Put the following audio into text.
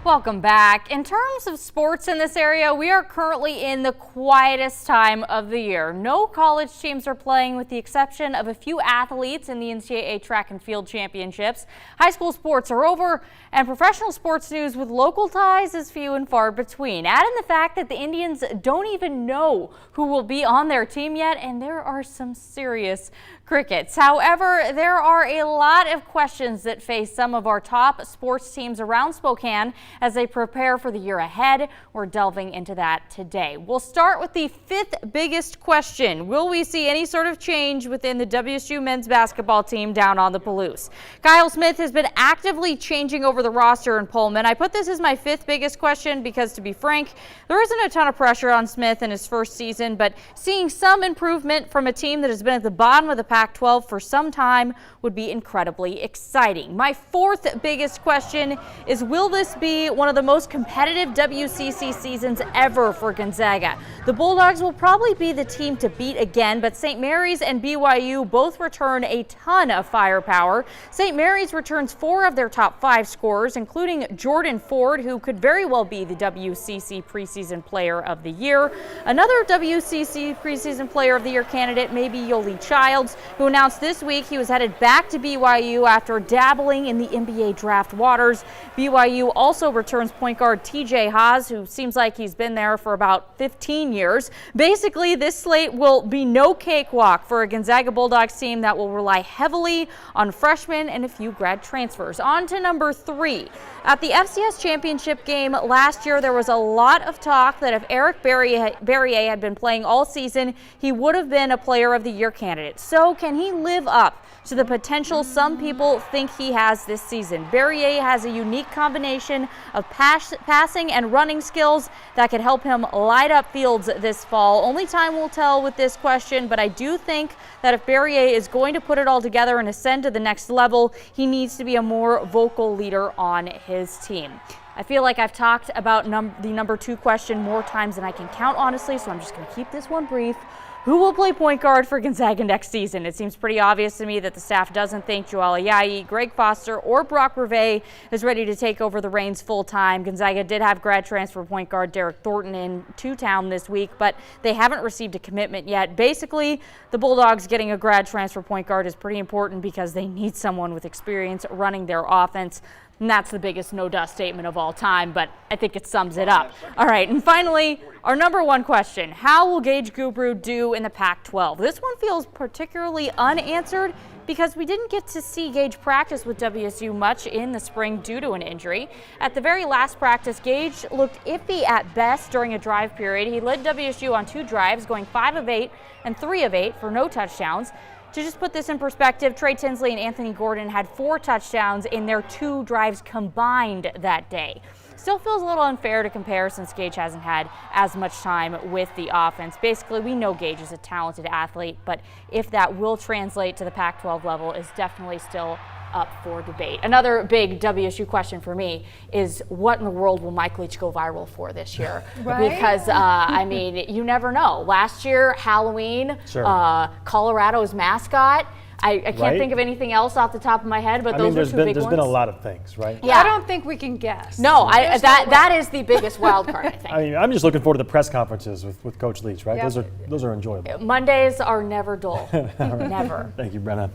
Welcome back. In terms of sports in this area, we are currently in the quietest time of the year. No college teams are playing with the exception of a few athletes in the NCAA track and field championships. High school sports are over and professional sports news with local ties is few and far between. Add in the fact that the Indians don't even know who will be on their team yet, and there are some serious crickets. However, there are a lot of questions that face some of our top sports teams around Spokane as they prepare for the year ahead. We're delving into that today. We'll start with the fifth biggest question. Will we see any sort of change within the WSU men's basketball team down on the Palouse? Kyle Smith has been actively changing over the roster in Pullman. I put this as my fifth biggest question because, to be frank, there isn't a ton of pressure on Smith in his first season, but seeing some improvement from a team that has been at the bottom of the Pac-12 for some time would be incredibly exciting. My fourth biggest question is, will this be one of the most competitive WCC seasons ever for Gonzaga? The Bulldogs will probably be the team to beat again, but St. Mary's and BYU both return a ton of firepower. St. Mary's returns 4 of their top 5 scorers, including Jordan Ford, who could very well be the WCC preseason player of the year. Another WCC preseason player of the year candidate may be Yoli Childs, who announced this week he was headed back to BYU after dabbling in the NBA draft waters. BYU also returns point guard TJ Haas, who seems like he's been there for about 15 years. Basically, this slate will be no cakewalk for a Gonzaga Bulldogs team that will rely heavily on freshmen and a few grad transfers. On to number 3. At the FCS championship game last year, there was a lot of talk that if Eric Barrier had been playing all season, he would have been a player of the year candidate. So can he live up to the potential some people think he has this season? Barrier has a unique combination of passing and running skills that could help him light up fields this fall. Only time will tell with this question, but I do think that if Barrier is going to put it all together and ascend to the next level, he needs to be a more vocal leader on his team. I feel like I've talked about the number 2 question more times than I can count, honestly, so I'm just going to keep this one brief. Who will play point guard for Gonzaga next season? It seems pretty obvious to me that the staff doesn't think Joel Ayayi, Greg Foster, or Brock Reve is ready to take over the reins full time. Gonzaga did have grad transfer point guard Derek Thornton into town this week, but they haven't received a commitment yet. Basically, the Bulldogs getting a grad transfer point guard is pretty important because they need someone with experience running their offense. And that's the biggest no-dust statement of all time, but I think it sums it up. All right, and finally, our number 1 question. How will Gage Gubru do in the Pac-12? This one feels particularly unanswered because we didn't get to see Gage practice with WSU much in the spring due to an injury. At the very last practice, Gage looked iffy at best during a drive period. He led WSU on 2 drives, going 5 of 8 and 3 of 8 for no touchdowns. To just put this in perspective, Trey Tinsley and Anthony Gordon had 4 touchdowns in their 2 drives combined that day. Still feels a little unfair to compare since Gage hasn't had as much time with the offense. Basically, we know Gage is a talented athlete, but if that will translate to the Pac-12 level is definitely still up for debate. Another big WSU question for me is, what in the world will Mike Leach go viral for this year? Right? Because, I mean, you never know. Last year, Halloween, Sure. Colorado's mascot. I can't Right? think of anything else off the top of my head, but those there's were 2 big there's ones. been a lot of things, right? Yeah. I don't think we can guess. No, There's that is the biggest wild card, I think. I mean, I'm just looking forward to the press conferences with Coach Leach, right? Yeah. Those are enjoyable. Mondays are never dull. Never. Thank you, Brenna.